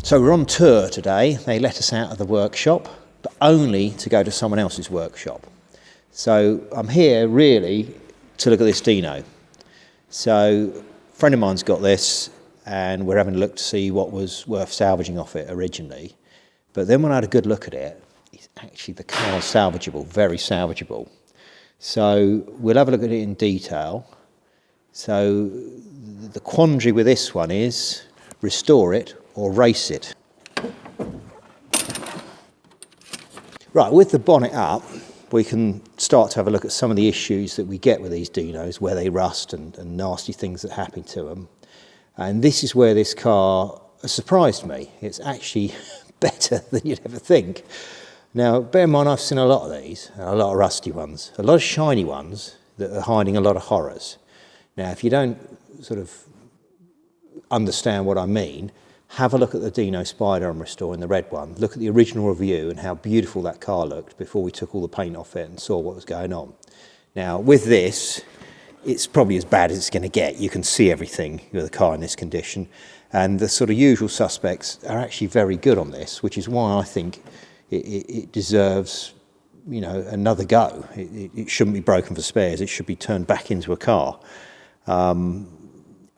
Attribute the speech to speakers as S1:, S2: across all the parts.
S1: So we're on tour today. They let us out of the workshop, but only to go to someone else's workshop. So I'm here really to look at this Dino. So a friend of mine's got this and we're having a look to see what was worth salvaging off it originally. But then when I had a good look at it, it's actually, the car's salvageable, very salvageable. So we'll have a look at it in detail. So the quandary with this one is restore it or race it. Right, with the bonnet up, we can start to have a look at some of the issues that we get with these Dinos, where they rust and nasty things that happen to them. And this is where this car has surprised me. It's actually better than you'd ever think. Now, bear in mind, I've seen a lot of these, a lot of rusty ones, a lot of shiny ones that are hiding a lot of horrors. Now, if you don't sort of understand what I mean, have a look at the Dino Spider I'm restoring, the red one. Look at the original review and how beautiful that car looked before we took all the paint off it and saw what was going on. Now, with this, it's probably as bad as it's going to get. You can see everything with a car in this condition. And the sort of usual suspects are actually very good on this, which is why I think it deserves, you know, another go. It shouldn't be broken for spares. It should be turned back into a car.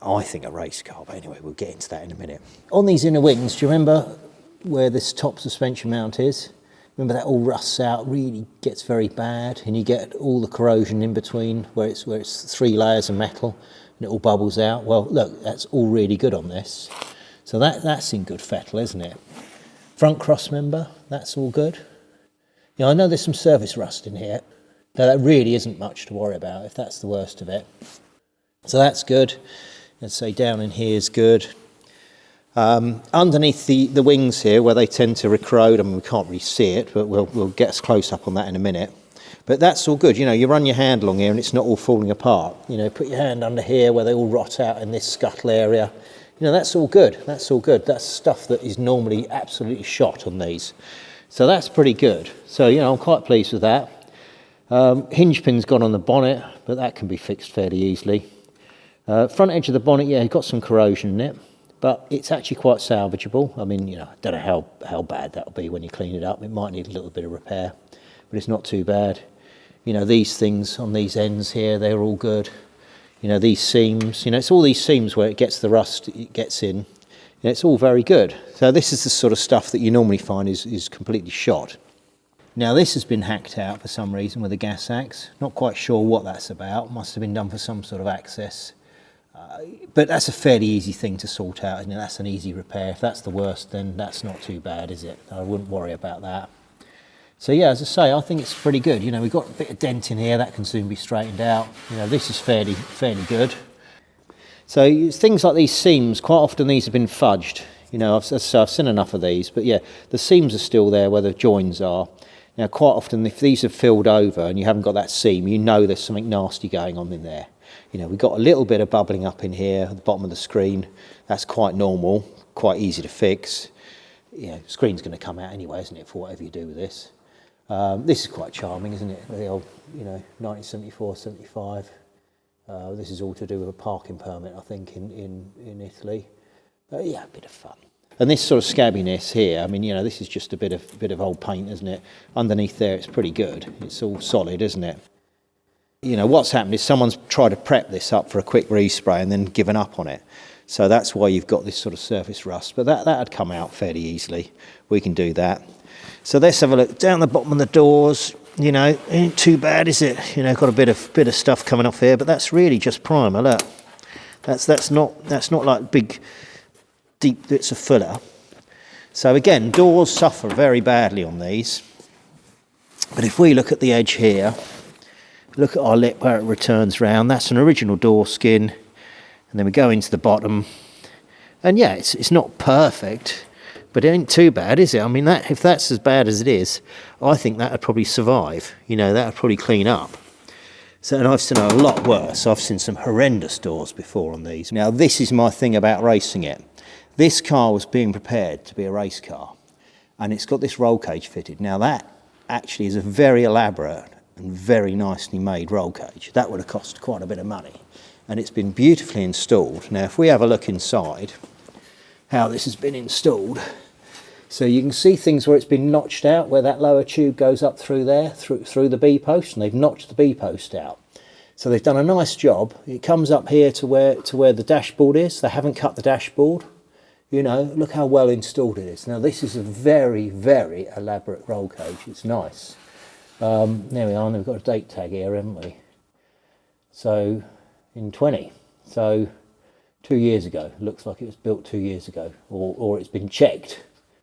S1: I think a race car, but anyway, we'll get into that in a minute. On these inner wings, do you remember where this top suspension mount is? Remember that all rusts out, really gets very bad, and you get all the corrosion in between where it's 3 layers of metal and it all bubbles out. Well, look, that's all really good on this. So that's in good fettle, isn't it? Front cross member, that's all good. Now, I know there's some surface rust in here, but that really isn't much to worry about if that's the worst of it. So that's good. Let's say down in here is good. Underneath the wings here, where they tend to corrode, I mean, we can't really see it, but we'll get us close up on that in a minute. But that's all good. You know, you run your hand along here and it's not all falling apart. You know, put your hand under here where they all rot out in this scuttle area. You know, that's all good. That's all good. That's stuff that is normally absolutely shot on these. So that's pretty good. So, you know, I'm quite pleased with that. Hinge pin's gone on the bonnet, but that can be fixed fairly easily. Front edge of the bonnet, yeah, got some corrosion in it, but it's actually quite salvageable. I mean, you know, I don't know how bad that'll be when you clean it up. It might need a little bit of repair, but it's not too bad. You know, these things on these ends here, they're all good. You know, these seams, you know, it's all these seams where it gets the rust, it gets in. You know, it's all very good. So this is the sort of stuff that you normally find is completely shot. Now, this has been hacked out for some reason with a gas axe. Not quite sure what that's about. Must have been done for some sort of access. But that's a fairly easy thing to sort out, isn't it? That's an easy repair. If that's the worst, then that's not too bad, is it? I wouldn't worry about that. So yeah, as I say, I think it's pretty good. You know, we've got a bit of dent in here that can soon be straightened out. You know, this is fairly good. So things like these seams, quite often these have been fudged. You know, I've seen enough of these, but yeah, the seams are still there where the joins are. Now, quite often, if these are filled over and you haven't got that seam, you know there's something nasty going on in there. You know, we've got a little bit of bubbling up in here at the bottom of the screen. That's quite normal, quite easy to fix. You know, the screen's going to come out anyway, isn't it, for whatever you do with this. This is quite charming, isn't it? The old, you know, 1974, 75. This is all to do with a parking permit, I think, in Italy. Yeah, a bit of fun. And this sort of scabbiness here, I mean, you know, this is just a bit of old paint, isn't it? Underneath there, it's pretty good. It's all solid, isn't it? You know, what's happened is someone's tried to prep this up for a quick respray and then given up on it. So that's why you've got this sort of surface rust. But that'd come out fairly easily. We can do that. So let's have a look down the bottom of the doors. You know, ain't too bad, is it? You know, got a bit of stuff coming off here, but that's really just primer. Look, that's not like big, deep bits of filler. So again, doors suffer very badly on these. But if we look at the edge here, look at our lip where it returns round. That's an original door skin, and then we go into the bottom. And yeah, it's not perfect. But it ain't too bad, is it? I mean, if that's as bad as it is, I think that would probably survive. You know, that would probably clean up. So, and I've seen a lot worse. I've seen some horrendous doors before on these. Now, this is my thing about racing it. This car was being prepared to be a race car, and it's got this roll cage fitted. Now, that actually is a very elaborate and very nicely made roll cage. That would have cost quite a bit of money, and it's been beautifully installed. Now, if we have a look inside, how this has been installed. So you can see things where it's been notched out, where that lower tube goes up through there, through the B post, and they've notched the B post out. So they've done a nice job. It comes up here to where the dashboard is. They haven't cut the dashboard. You know, look how well installed it is. Now this is a very, very elaborate roll cage. It's nice. There we are, and we've got a date tag here, haven't we? So, in 20. So, 2 years ago. Looks like it was built 2 years ago. Or it's been checked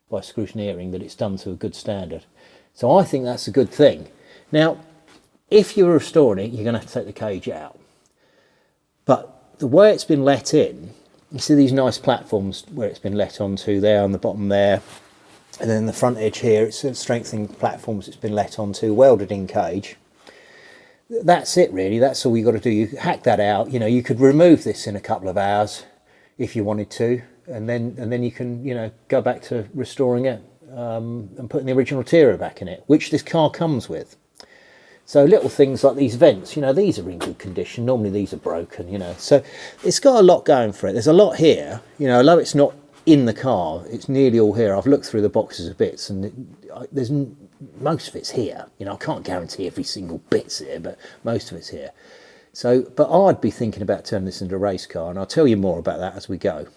S1: by scrutineering that it's done to a good standard. So I think that's a good thing. Now, if you're restoring it, you're going to have to take the cage out. But the way it's been let in, you see these nice platforms where it's been let onto there on the bottom there. And then the front edge here, it's strengthening platforms it's been let onto, welded in cage. That's it really, that's all you got to do. You hack that out. You know, you could remove this in a couple of hours if you wanted to, and then you can, you know, go back to restoring it and putting the original Tira back in it, which this car comes with. So little things like these vents, you know, these are in good condition. Normally these are broken, you know. So it's got a lot going for it. There's a lot here, you know, although it's not in the car, it's nearly all here. I've looked through the boxes of bits, and there's most of it's here. You know, I can't guarantee every single bit's here, but most of it's here. So, but I'd be thinking about turning this into a race car, and I'll tell you more about that as we go.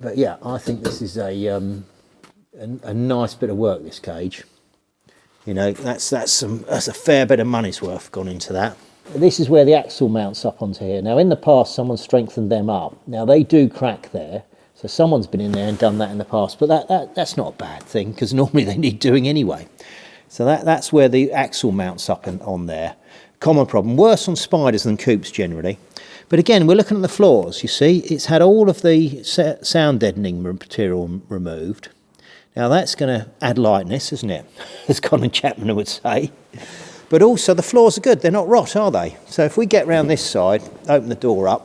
S1: But yeah, I think this is a nice bit of work, this cage. You know, that's a fair bit of money's worth gone into that. This is where the axle mounts up onto here. Now, in the past, someone strengthened them up. Now, they do crack there, so someone's been in there and done that in the past. But that's not a bad thing, because normally they need doing anyway. So that's where the axle mounts up on there. Common problem. Worse on Spiders than Coupes generally. But again, we're looking at the floors, you see. It's had all of the sound deadening material removed. Now, that's going to add lightness, isn't it? As Colin Chapman would say. But also the floors are good, they're not rot, are they? So if we get round this side, open the door up.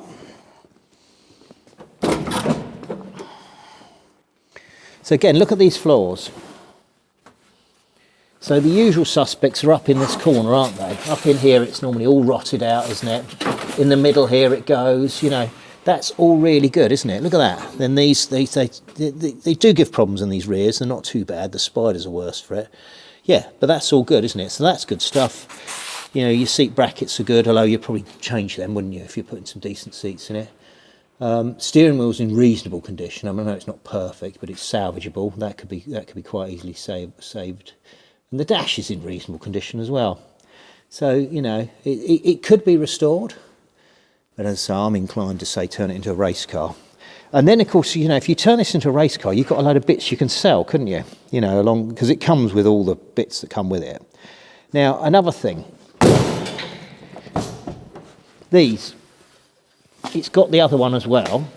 S1: So again, look at these floors. So the usual suspects are up in this corner, aren't they? Up in here it's normally all rotted out, isn't it? In the middle here it goes, you know. That's all really good, isn't it? Look at that. Then they do give problems in these rears, they're not too bad. The Spiders are worse for it. Yeah, but that's all good, isn't it? So that's good stuff. You know, your seat brackets are good, although you'd probably change them, wouldn't you, if you're putting some decent seats in it. Steering wheel's in reasonable condition. I mean, I know it's not perfect, but it's salvageable. That could be quite easily saved. And the dash is in reasonable condition as well. So, you know, it could be restored. But as I say, I'm inclined to say turn it into a race car. And then, of course, you know, if you turn this into a race car, you've got a load of bits you can sell, couldn't you? You know, because it comes with all the bits that come with it. Now, another thing. These. It's got the other one as well.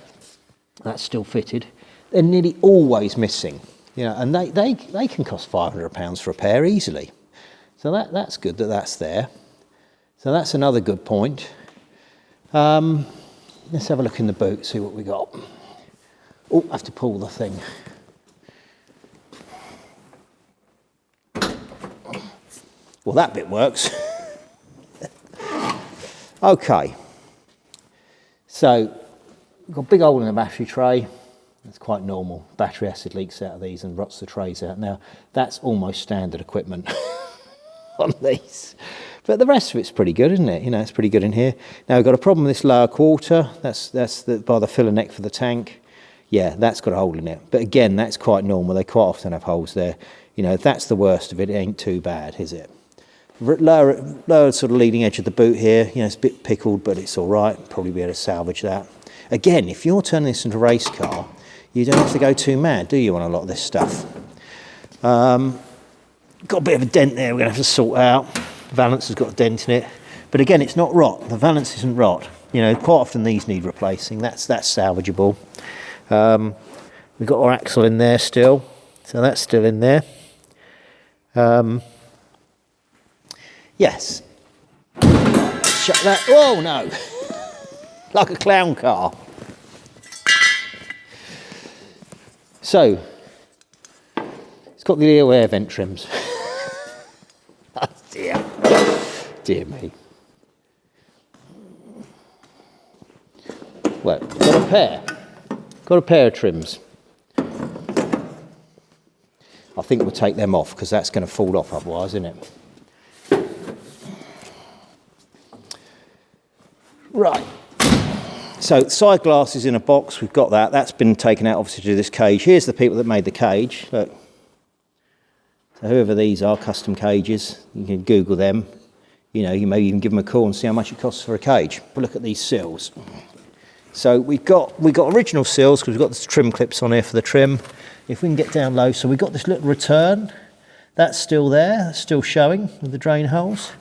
S1: That's still fitted. They're nearly always missing. You know, and they can cost £500 for a pair easily. So that's good that that's there. So that's another good point. Let's have a look in the boot, see what we got. Oh, I have to pull the thing. Well, that bit works. Okay. So, we've got a big hole in the battery tray. That's quite normal. Battery acid leaks out of these and rots the trays out. Now, that's almost standard equipment on these. But the rest of it's pretty good, isn't it? You know, it's pretty good in here. Now, we've got a problem with this lower quarter. That's by the filler neck for the tank. Yeah, that's got a hole in it. But again, that's quite normal. They quite often have holes there. You know, if that's the worst of it, it ain't too bad, is it? Lower sort of leading edge of the boot here. You know, it's a bit pickled, but it's all right. Probably be able to salvage that. Again, if you're turning this into a race car, you don't have to go too mad, do you, on a lot of this stuff? Got a bit of a dent there we're going to have to sort out. The valance has got a dent in it. But again, it's not rot. The valance isn't rot. You know, quite often these need replacing. That's salvageable. We've got our axle in there still. So that's still in there. Yes. Shut that. Oh, no. Like a clown car. So, it's got the EO air vent trims. Oh dear. Dear me. Well, got a pair. got a pair of trims. I think we'll take them off because that's going to fall off otherwise, isn't it? Right. So side glasses in a box, we've got that. That's been taken out obviously to do this cage. Here's the people that made the cage. Look. So whoever these are, custom cages, you can Google them. You know, you maybe even give them a call and see how much it costs for a cage. But look at these sills. So we've got original sills because we've got the trim clips on here for the trim. If we can get down low, so we've got this little return. That's still there, that's still showing with the drain holes.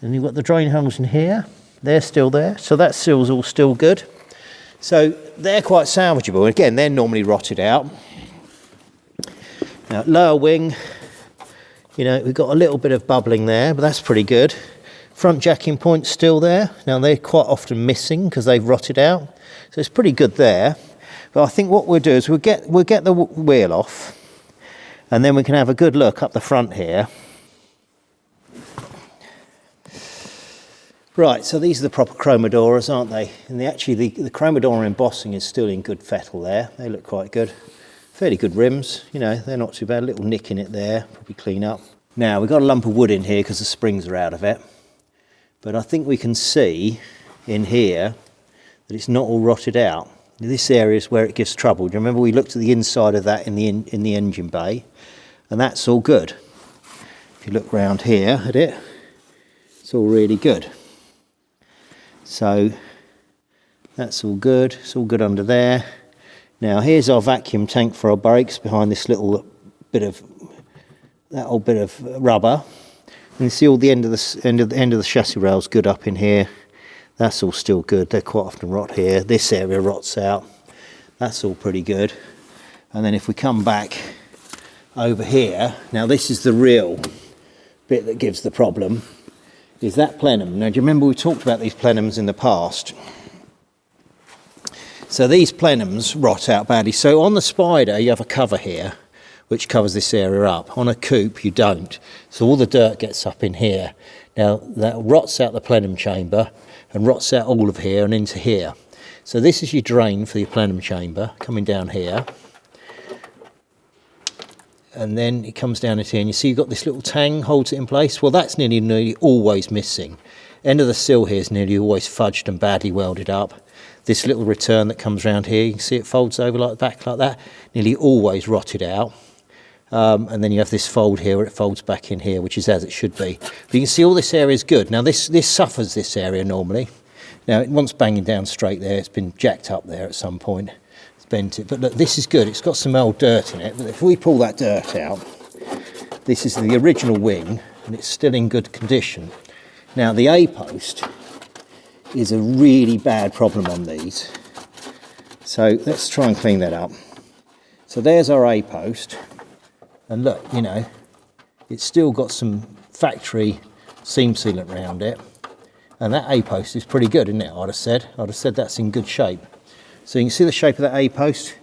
S1: And you've got the drain holes in here. They're still there. So that sill's all still good. So they're quite salvageable. Again, they're normally rotted out. Now, lower wing, you know, we've got a little bit of bubbling there, but that's pretty good. Front jacking point's still there. Now, they're quite often missing because they've rotted out. So it's pretty good there. But I think what we'll do is we'll get the wheel off, and then we can have a good look up the front here. Right, so these are the proper chromodoras, aren't they? And the chromodora embossing is still in good fettle there. They look quite good. Fairly good rims, you know, they're not too bad. A little nick in it there, probably clean up. Now, we've got a lump of wood in here because the springs are out of it. But I think we can see in here that it's not all rotted out. This area is where it gives trouble. Do you remember we looked at the inside of that in the engine bay? And that's all good. If you look round here at it, it's all really good. So that's all good. It's all good under there. Now here's our vacuum tank for our brakes behind this little bit of rubber. And you see all the end of the chassis rails good up in here. That's all still good. They quite often rot here. This area rots out. That's all pretty good. And then if we come back over here, now this is the real bit that gives the problem, is that plenum. Now do you remember we talked about these plenums in the past? So these plenums rot out badly. So on the Spider you have a cover here which covers this area up. On a coupe you don't. So all the dirt gets up in here. Now that rots out the plenum chamber and rots out all of here and into here. So this is your drain for your plenum chamber coming down here. And then it comes down into here and you see you've got this little tang holds it in place. Well, that's nearly always missing. End of the sill here is nearly always fudged and badly welded up. This little return that comes around here, you can see it folds over like back like that, nearly always rotted out. And then you have this fold here where it folds back in here, which is as it should be. But you can see all this area is good. Now this suffers this area normally. Now it wants banging down straight there. It's been jacked up there at some point. It's bent it. But look, this is good. It's got some old dirt in it. But if we pull that dirt out, this is the original wing and it's still in good condition. Now the A-post is a really bad problem on these. So let's try and clean that up. So there's our A-post. And look, you know, it's still got some factory seam sealant around it. And that A-post is pretty good, isn't it? I'd have said that's in good shape. So you can see the shape of that A-post.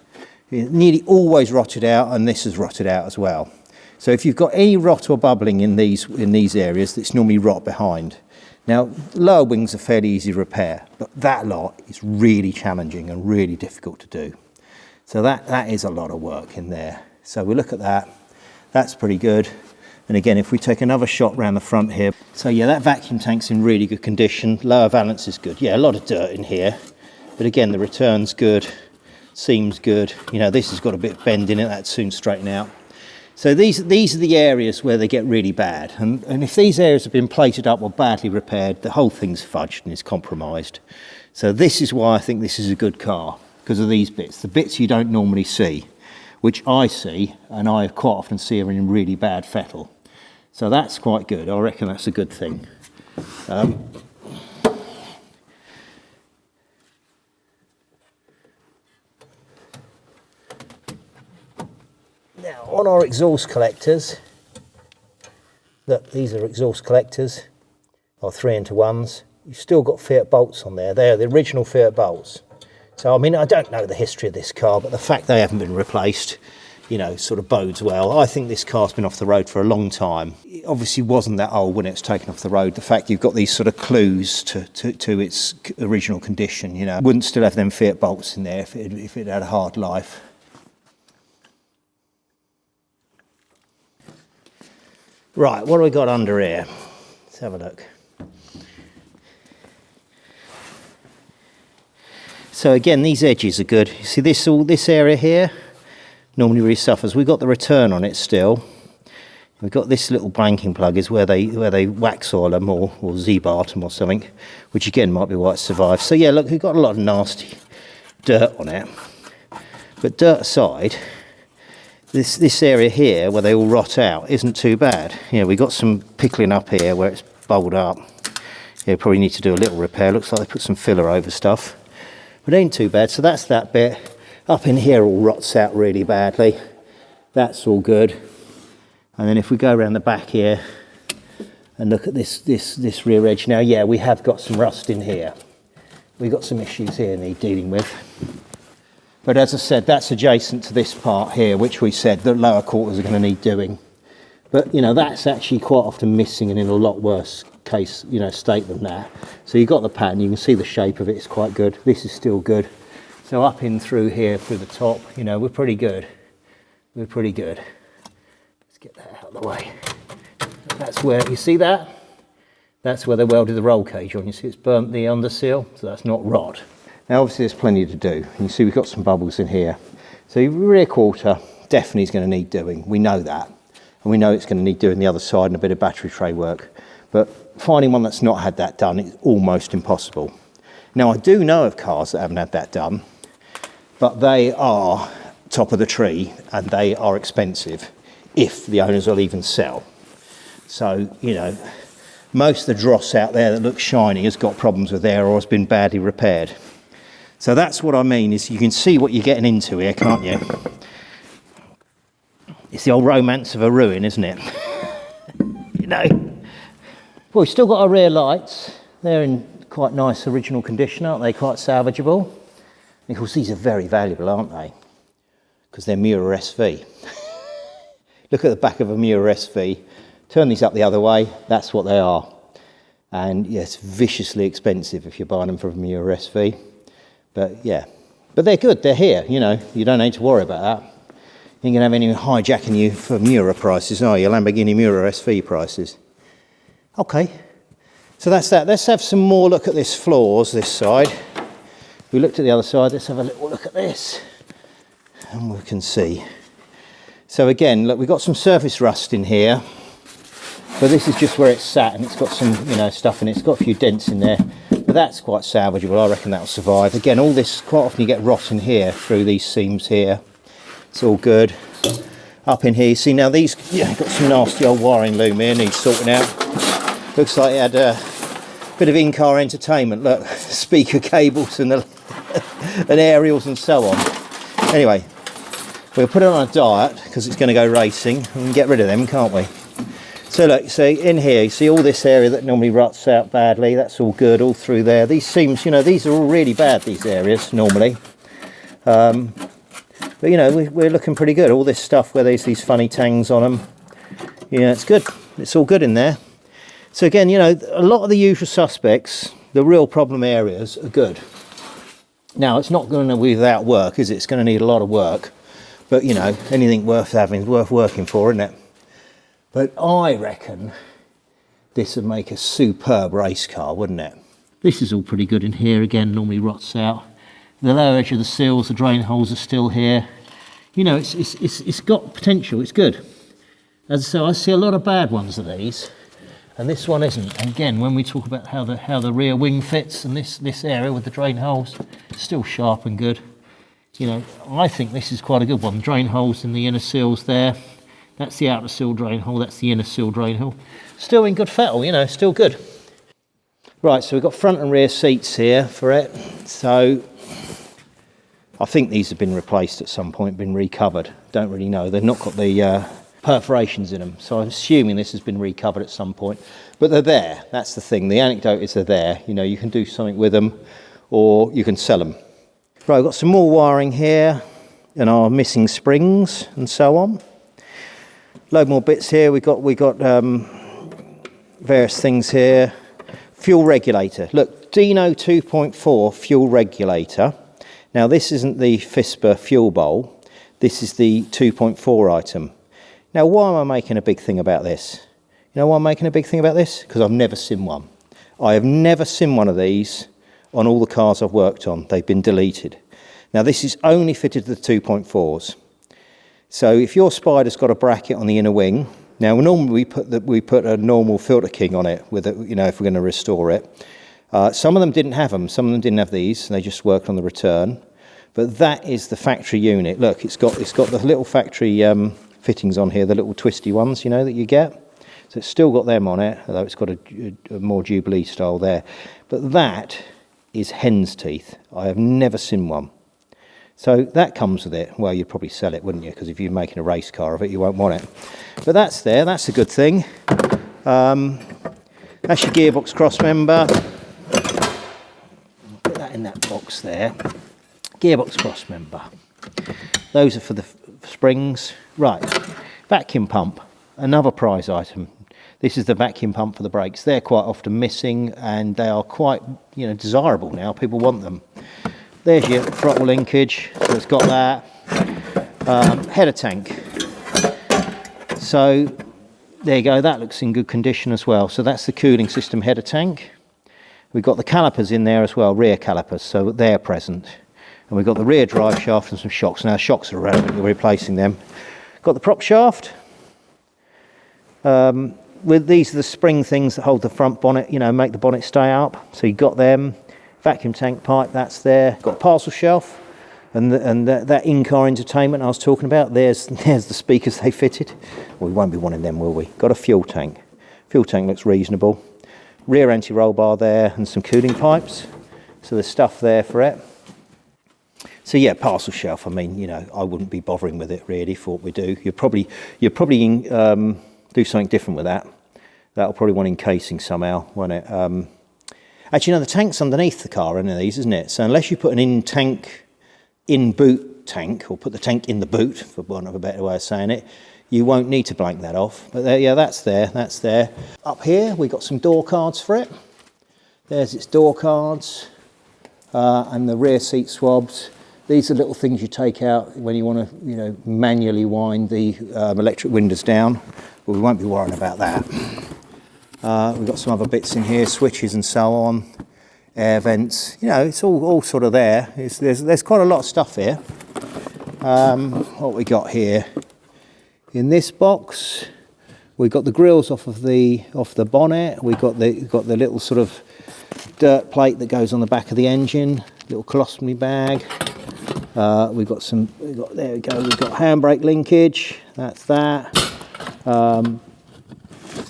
S1: It nearly always rotted out, and this has rotted out as well. So if you've got any rot or bubbling in these areas, it's normally rot behind. Now, lower wings are fairly easy to repair, but that lot is really challenging and really difficult to do. So that is a lot of work in there. So we look at that. That's pretty good. And again, if we take another shot around the front here. So yeah, that vacuum tank's in really good condition. Lower valance is good. Yeah, a lot of dirt in here. But again, the return's good. Seam's good. You know, this has got a bit of bend in it. That's soon straighten out. So these are the areas where they get really bad. And if these areas have been plated up or badly repaired, the whole thing's fudged and is compromised. So this is why I think this is a good car, because of these bits. The bits you don't normally see, which I see, and I quite often see are in really bad fettle. So that's quite good. I reckon that's a good thing. Now, on our exhaust collectors, look, these are exhaust collectors, our 3-into-1s. You've still got Fiat bolts on there. They're the original Fiat bolts. So, I mean, I don't know the history of this car, but the fact they haven't been replaced you know, sort of bodes well. I think this car's been off the road for a long time. It obviously wasn't that old when it was taken off the road. The fact you've got these sort of clues to its original condition, you know. Wouldn't still have them Fiat bolts in there if it had a hard life. Right, what do we got under here? Let's have a look. So again, these edges are good. You see this area here normally really suffers. We've got the return on it still. We've got this little blanking plug is where they wax oil them or Z-bar them or something, which again might be why it survives. So yeah, look, we've got a lot of nasty dirt on it. But dirt aside, this area here where they all rot out isn't too bad. Yeah, we got some pickling up here where it's bubbled up. Yeah, probably need to do a little repair. Looks like they put some filler over stuff. But it ain't too bad. So that's that bit. Up in here all rots out really badly. That's all good. And then if we go around the back here and look at this rear edge now, yeah, we have got some rust in here. We've got some issues here need dealing with. But as I said, that's adjacent to this part here, which we said the lower quarters are going to need doing. But, you know, that's actually quite often missing and in a lot worse case, you know, state than that. So you've got the pattern, you can see the shape of it, it's quite good. This is still good. So up in through here, through the top, you know, we're pretty good. We're pretty good. Let's get that out of the way. That's where, you see that? That's where they welded the roll cage on. You see it's burnt the under seal, so that's not rot. Now obviously there's plenty to do. You see we've got some bubbles in here. So your rear quarter definitely is going to need doing. We know that. And we know it's going to need doing the other side and a bit of battery tray work. But finding one that's not had that done is almost impossible. Now I do know of cars that haven't had that done, but they are top of the tree and they are expensive if the owners will even sell. So, you know, most of the dross out there that looks shiny has got problems with there or has been badly repaired. So that's what I mean, is you can see what you're getting into here, can't you? It's the old romance of a ruin, isn't it? You know. Well, we've still got our rear lights. They're in quite nice original condition, aren't they? Quite salvageable. And of course, these are very valuable, aren't they? Because they're Miura SV. Look at the back of a Miura SV. Turn these up the other way, that's what they are. And yes, viciously expensive if you're buying them from a Miura SV. But yeah, but they're good, they're here, you know, you don't need to worry about that. You ain't gonna have anyone hijacking you for Miura prices, are you? Lamborghini Miura SV prices. Okay, so that's that. Let's have some more look at this floors, this side. We looked at the other side, let's have a little look at this. And we can see. So again, look, we've got some surface rust in here. But this is just where it's sat and it's got some, you know, stuff in it. It's got a few dents in there. But that's quite salvageable. I reckon that'll survive. Again, all this, quite often you get rot in here through these seams here. It's all good. Up in here, you see now these, yeah, got some nasty old wiring loom here, needs sorting out. Looks like it had a bit of in-car entertainment. Look, speaker cables and, and aerials and so on. Anyway, we'll put it on a diet because it's going to go racing. We can get rid of them, can't we? So look, see in here, you see all this area that normally rots out badly, that's all good, all through there. These seams, you know, these are all really bad, these areas, normally. But, you know, we're looking pretty good. All this stuff where there's these funny tangs on them, yeah, it's good. It's all good in there. So again, you know, a lot of the usual suspects, the real problem areas are good. Now, it's not going to be without work, is it? It's going to need a lot of work. But, you know, anything worth having is worth working for, isn't it? But I reckon this would make a superb race car, wouldn't it? This is all pretty good in here. Again, normally rots out. The lower edge of the seals, the drain holes are still here. You know, it's got potential. It's good. And so I see a lot of bad ones of these, and this one isn't. And again, when we talk about how the rear wing fits and this area with the drain holes, it's still sharp and good. You know, I think this is quite a good one. Drain holes in the inner seals there. That's the outer seal drain hole, that's the inner seal drain hole. Still in good fettle, you know, still good. Right, so we've got front and rear seats here for it. So I think these have been replaced at some point, been recovered. Don't really know. They've not got the perforations in them. So I'm assuming this has been recovered at some point. But they're there, that's the thing. The anecdote is they're there. You know, you can do something with them or you can sell them. Right, I've got some more wiring here. and our missing springs and so on. Load more bits here. We got various things here. Fuel regulator. Look, Dino 2.4 fuel regulator. Now this isn't the FISPA fuel bowl. This is the 2.4 item. Now why am I making a big thing about this? You know why I'm making a big thing about this? Because I've never seen one. I have never seen one of these on all the cars I've worked on. They've been deleted. Now this is only fitted to the 2.4s. So if your Spider's got a bracket on the inner wing, now normally we put a normal filter king on it with it, you know, if we're going to restore it. Some of them didn't have them. Some of them didn't have these. They just worked on the return. But that is the factory unit. Look, it's got the little factory fittings on here, the little twisty ones, you know, that you get. So it's still got them on it, although it's got a more Jubilee style there. But that is hen's teeth. I have never seen one. So that comes with it. Well, you'd probably sell it, wouldn't you? Because if you're making a race car of it, you won't want it. But that's there. That's a good thing. That's your gearbox cross member. Put that in that box there. Gearbox cross member. Those are for the springs. Right. Vacuum pump. Another prize item. This is the vacuum pump for the brakes. They're quite often missing, and they are quite, you know, desirable now. People want them. There's your throttle linkage, so it's got that. Header tank. So there you go, that looks in good condition as well. So that's the cooling system header tank. We've got the calipers in there as well, rear calipers, so they're present. And we've got the rear drive shaft and some shocks. Now shocks are irrelevant, we're replacing them. Got the prop shaft. These are the spring things that hold the front bonnet, you know, make the bonnet stay up. So you've got them. Vacuum tank pipe, that's there. Got a parcel shelf, and that in-car entertainment I was talking about. There's the speakers they fitted. Well, we won't be wanting them, will we? Got a fuel tank. Fuel tank looks reasonable. Rear anti-roll bar there, and some cooling pipes. So there's stuff there for it. So yeah, parcel shelf. I mean, you know, I wouldn't be bothering with it really for what we do. You'd probably do something different with that. That'll probably want encasing somehow, won't it? Actually, no, the tank's underneath the car, in these, isn't it? So unless you put an in-boot tank, or put the tank in the boot, for want of a better way of saying it, you won't need to blank that off. But there, yeah, that's there, that's there. Up here, we've got some door cards for it. There's its door cards, and the rear seat swabs. These are little things you take out when you want to, you know, manually wind the electric windows down. But we won't be worrying about that. We've got some other bits in here, switches and so on, air vents. You know, it's all sort of there. There's quite a lot of stuff here. What we got here in this box, we got the grills off the bonnet. We got the little sort of dirt plate that goes on the back of the engine. Little colostomy bag. There we go. We've got handbrake linkage. That's that.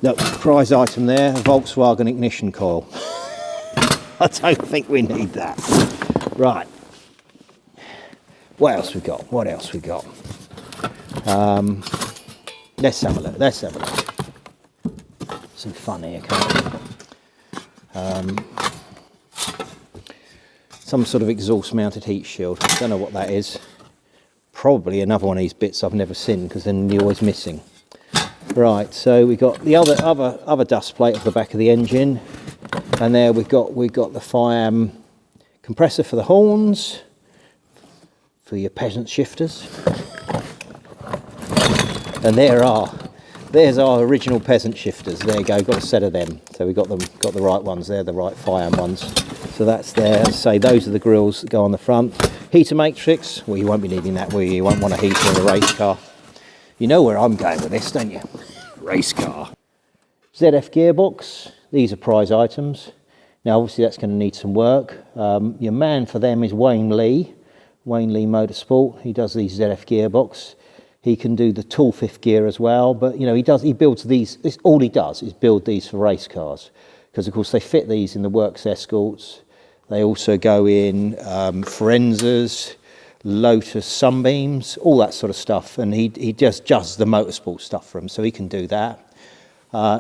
S1: Look, prize item there, a Volkswagen ignition coil. I don't think we need that. Right. What else we got? What else we got? Let's have a look. Let's have a look. Some fun here, can't we? Some sort of exhaust mounted heat shield. Don't know what that is. Probably another one of these bits I've never seen, because then you're always missing. Right, so we've got the other dust plate off the back of the engine, and there we've got the FIAM compressor for the horns, for your peasant shifters, and there's our original peasant shifters. There you go, got a set of them. So we've got the right ones there, the right FIAM ones. So that's there. As I say, those are the grills that go on the front. Heater matrix. Well, you won't be needing that, will you? You won't want a heater in a race car. You know where I'm going with this, don't you? Race car. ZF gearbox. These are prize items. Now, obviously, that's going to need some work. Your man for them is Wayne Lee Motorsport. He does these ZF gearbox. He can do the tall fifth gear as well, but you know, he builds these. All he does is build these for race cars, because of course they fit these in the Works Escorts. They also go in Forenzas, Lotus Sunbeams, all that sort of stuff, and he just does the motorsport stuff for them, so he can do that.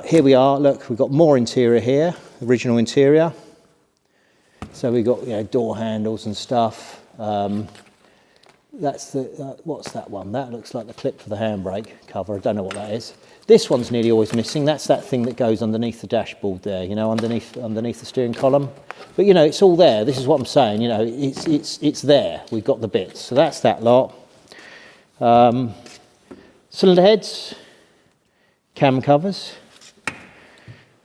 S1: Here we are. Look, we've got more interior here, original interior. So we've got, you know, door handles and stuff. That's the, what's that one? That looks like the clip for the handbrake cover. I don't know what that is. This one's nearly always missing. That's that thing that goes underneath the dashboard there, you know, underneath the steering column. But, you know, it's all there. This is what I'm saying, you know, it's there. We've got the bits. So that's that lot. Cylinder heads, cam covers,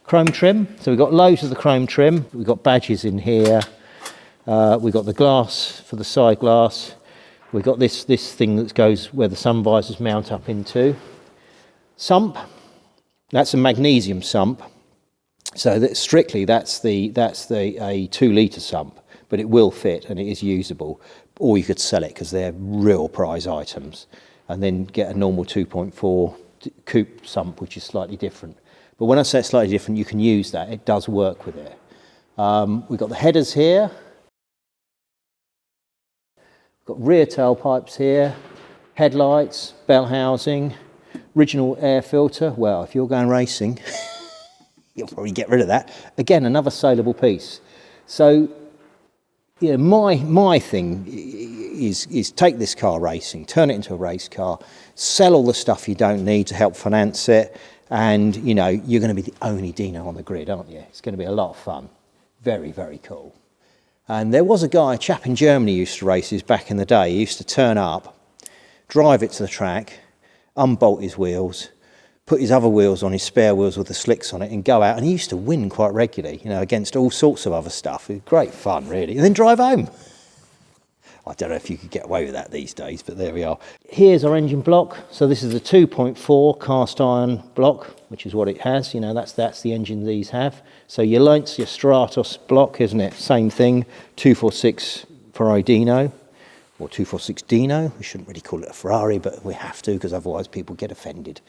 S1: chrome trim. So we've got loads of the chrome trim. We've got badges in here. We've got the glass for the side glass. We've got this thing that goes where the sun visors mount up into. Sump, that's a magnesium sump. So that strictly that's a 2 litre sump, but it will fit and it is usable. Or you could sell it because they're real prize items, and then get a normal 2.4 coupe sump, which is slightly different. But when I say it's slightly different, you can use that. It does work with it. We've got the headers here. Got rear tailpipes here, headlights, bell housing, original air filter. Well, if you're going racing, you'll probably get rid of that. Again, another saleable piece. So, you know, my thing is take this car racing, turn it into a race car, sell all the stuff you don't need to help finance it, and, you know, you're going to be the only Dino on the grid, aren't you? It's going to be a lot of fun. Very, very cool. And there was a chap in Germany who used to race his back in the day. He used to turn up, drive it to the track, unbolt his wheels, put his other wheels on, his spare wheels with the slicks on it, and go out. And he used to win quite regularly, you know, against all sorts of other stuff. It was great fun, really. And then drive home. I don't know if you could get away with that these days, but there we are. Here's our engine block. So this is a 2.4 cast iron block, which is what it has. You know, that's the engine these have. So your Lancia, your Stratos block, isn't it? Same thing, 246 Ferrari Dino, or 246 Dino. We shouldn't really call it a Ferrari, but we have to, because otherwise people get offended,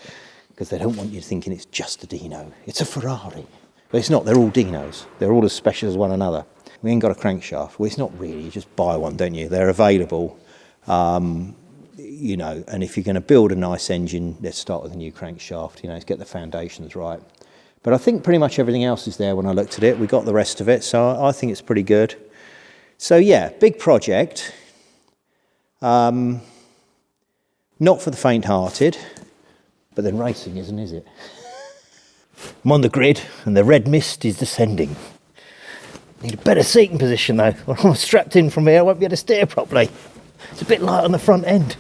S1: because they don't want you thinking it's just a Dino. It's a Ferrari. But it's not, they're all Dinos. They're all as special as one another. We ain't got a crankshaft. Well, it's not really, you just buy one, don't you? They're available, you know, and if you're going to build a nice engine, let's start with a new crankshaft, you know, let's get the foundations right. But I think pretty much everything else is there when I looked at it. We got the rest of it, so I think it's pretty good. So yeah, big project. Not for the faint-hearted, but then racing isn't, is it? I'm on the grid and the red mist is descending. Need a better seating position though. When I'm strapped in from here, I won't be able to steer properly. It's a bit light on the front end.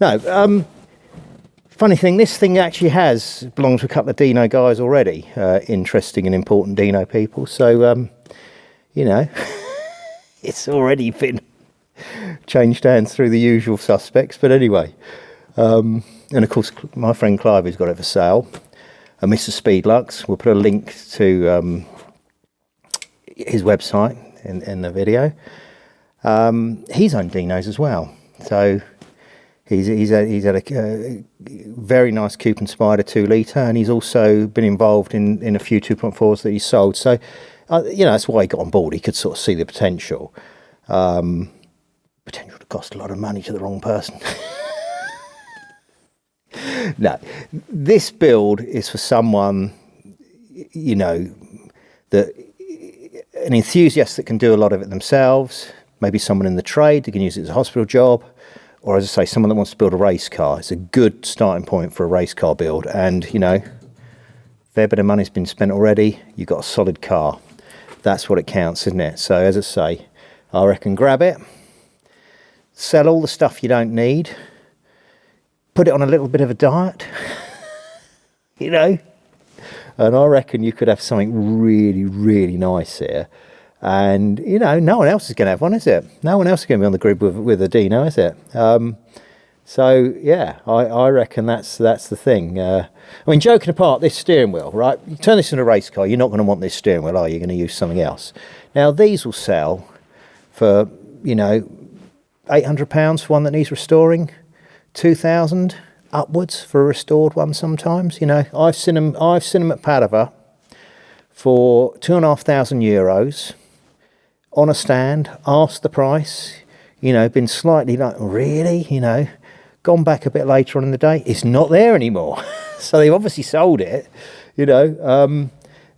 S1: No, funny thing, this thing actually belongs to a couple of Dino guys already. Interesting and important Dino people. So, you know, it's already been changed hands through the usual suspects. But anyway, and of course, my friend Clive has got it for sale. And Mr. Speedlux, we'll put a link to his website in the video. He's owned Dinos as well, so he's had a very nice coupe and spider 2 litre, and he's also been involved in a few 2.4s that he sold. So you know, that's why he got on board. He could sort of see the potential to cost a lot of money to the wrong person. No, this build is for someone, you know, an enthusiast that can do a lot of it themselves, maybe someone in the trade that can use it as a hospital job, or as I say, someone that wants to build a race car. It's a good starting point for a race car build, and, you know, a fair bit of money's been spent already. You've got a solid car. That's what it counts, isn't it? So, as I say, I reckon grab it, sell all the stuff you don't need, put it on a little bit of a diet, you know, and I reckon you could have something really, really nice here. And, you know, no one else is going to have one, is it? No one else is going to be on the grid with a Dino, is it? So, yeah, I reckon that's the thing. I mean, joking apart, this steering wheel, right? You turn this into a race car, you're not going to want this steering wheel, are you? You're going to use something else. Now, these will sell for, you know, £800 for one that needs restoring, 2,000 upwards for a restored one sometimes. You know, I've seen them at Padova for €2,500 on a stand, asked the price, you know, been slightly like, really, you know, gone back a bit later on in the day, it's not there anymore. So they've obviously sold it, you know.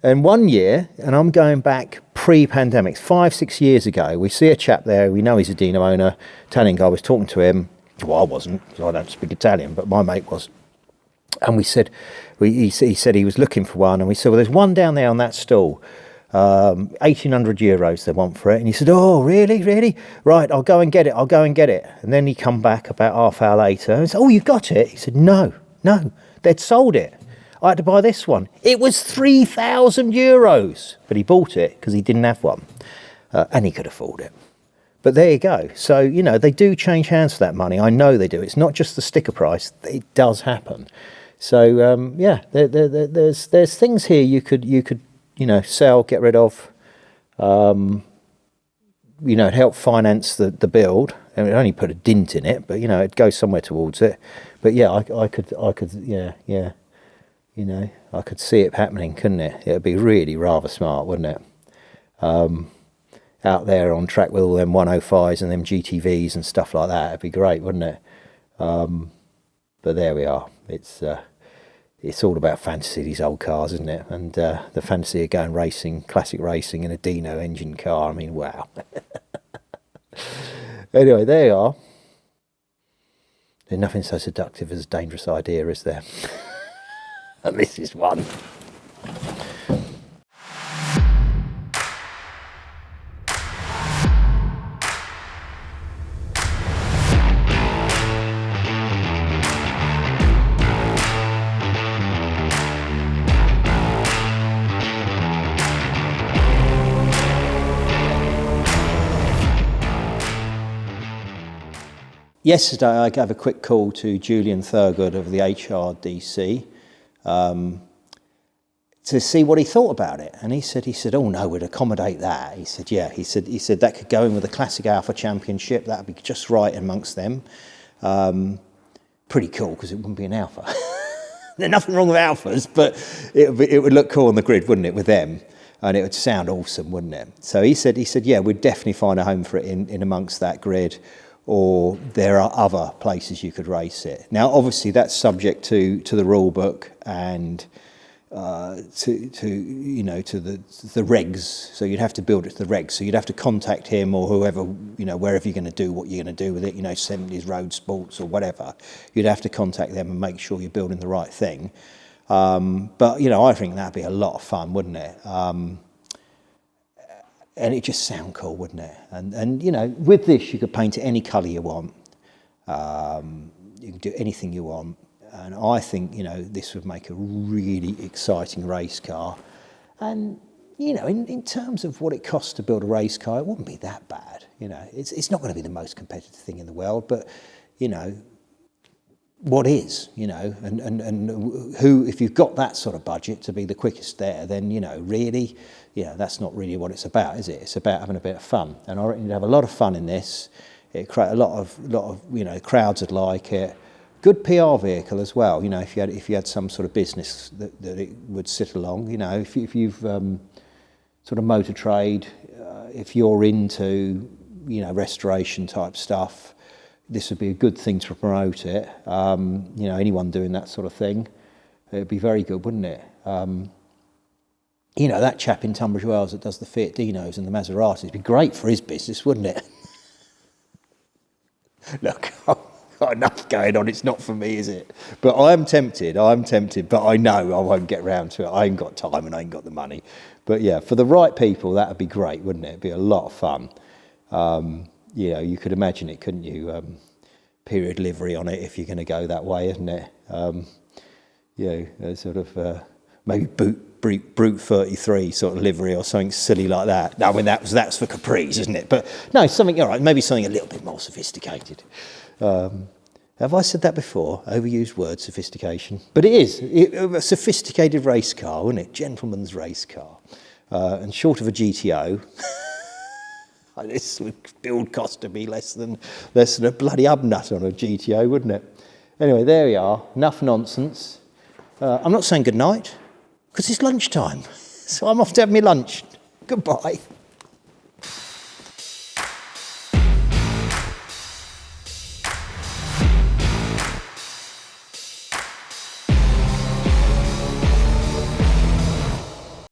S1: And 1 year, and I'm going back pre-pandemic, 5-6 years ago. We see a chap there, we know he's a Dino owner, Italian guy, was talking to him. Well, I wasn't, because I don't speak Italian, but my mate was. And we said, he said he was looking for one, and we said, well, there's one down there on that stall. 1,800 euros they want for it. And he said, oh, really? Right, I'll go and get it. And then he come back about half hour later and said, oh, you got it? He said, no, they'd sold it. I had to buy this one. It was 3,000 euros. But he bought it because he didn't have one. And he could afford it. But there you go. So, you know, they do change hands for that money. I know they do. It's not just the sticker price. It does happen. So, yeah, there's things here you could you know, sell, get rid of, you know, help finance the build. I mean, it only put a dint in it, but, you know, it goes somewhere towards it. But, yeah, I could, yeah, you know, I could see it happening, couldn't it? It would be really rather smart, wouldn't it? Out there on track with all them 105s and them GTVs and stuff like that. It'd be great, wouldn't it? But there we are. It's all about fantasy, these old cars, isn't it? And the fantasy of going racing, classic racing in a Dino engine car. I mean, wow. Anyway, there you are. There's nothing so seductive as a dangerous idea, is there? And this is one. Yesterday I gave a quick call to Julian Thurgood of the HRDC to see what he thought about it, and he said, oh no, we'd accommodate that. He said, yeah, he said that could go in with the Classic Alpha Championship. That'd be just right amongst them. Pretty cool because it wouldn't be an Alpha. There's nothing wrong with Alphas, but it would look cool on the grid, wouldn't it, with them? And it would sound awesome, wouldn't it? So he said, yeah, we'd definitely find a home for it in amongst that grid. Or there are other places you could race it. Now, obviously, that's subject to the rule book and to the regs. So you'd have to build it to the regs. So you'd have to contact him or whoever, you know, wherever you're going to do what you're going to do with it. You know, 70s Road Sports or whatever. You'd have to contact them and make sure you're building the right thing. But you know, I think that'd be a lot of fun, wouldn't it? And it just sound cool, wouldn't it? And you know, with this, you could paint it any colour you want. You can do anything you want. And I think, you know, this would make a really exciting race car. And, you know, in terms of what it costs to build a race car, it wouldn't be that bad. You know, it's not going to be the most competitive thing in the world, but, you know, what is, you know, and who, if you've got that sort of budget to be the quickest there, then, you know, really, yeah, that's not really what it's about, is it? It's about having a bit of fun. And I reckon you'd have a lot of fun in this. It'd create a lot of, you know, crowds would like it. Good PR vehicle as well, you know, if you had some sort of business that it would sit along, you know, if you've sort of motor trade, if you're into, you know, restoration type stuff, this would be a good thing to promote it. You know, anyone doing that sort of thing, it'd be very good, wouldn't it? You know, that chap in Tunbridge Wells that does the Fiat Dinos and the Maseratis, it'd be great for his business, wouldn't it? Look, I've got enough going on, it's not for me, is it? But I'm tempted, but I know I won't get round to it. I ain't got time and I ain't got the money. But yeah, for the right people, that'd be great, wouldn't it? It'd be a lot of fun. You know, you could imagine it, couldn't you? Period livery on it if you're going to go that way, isn't it? You know, sort of maybe Brute 33 sort of livery or something silly like that. No, I mean, that's for Capris, isn't it? But no, something, all right, maybe something a little bit more sophisticated. Have I said that before? Overused word, sophistication. But it is a sophisticated race car, isn't it? Gentleman's race car. And short of a GTO, this build cost to be less than a bloody hubnut on a GTO, wouldn't it? Anyway, there we are. Enough nonsense. I'm not saying good night, because it's lunchtime. So I'm off to have my lunch. Goodbye.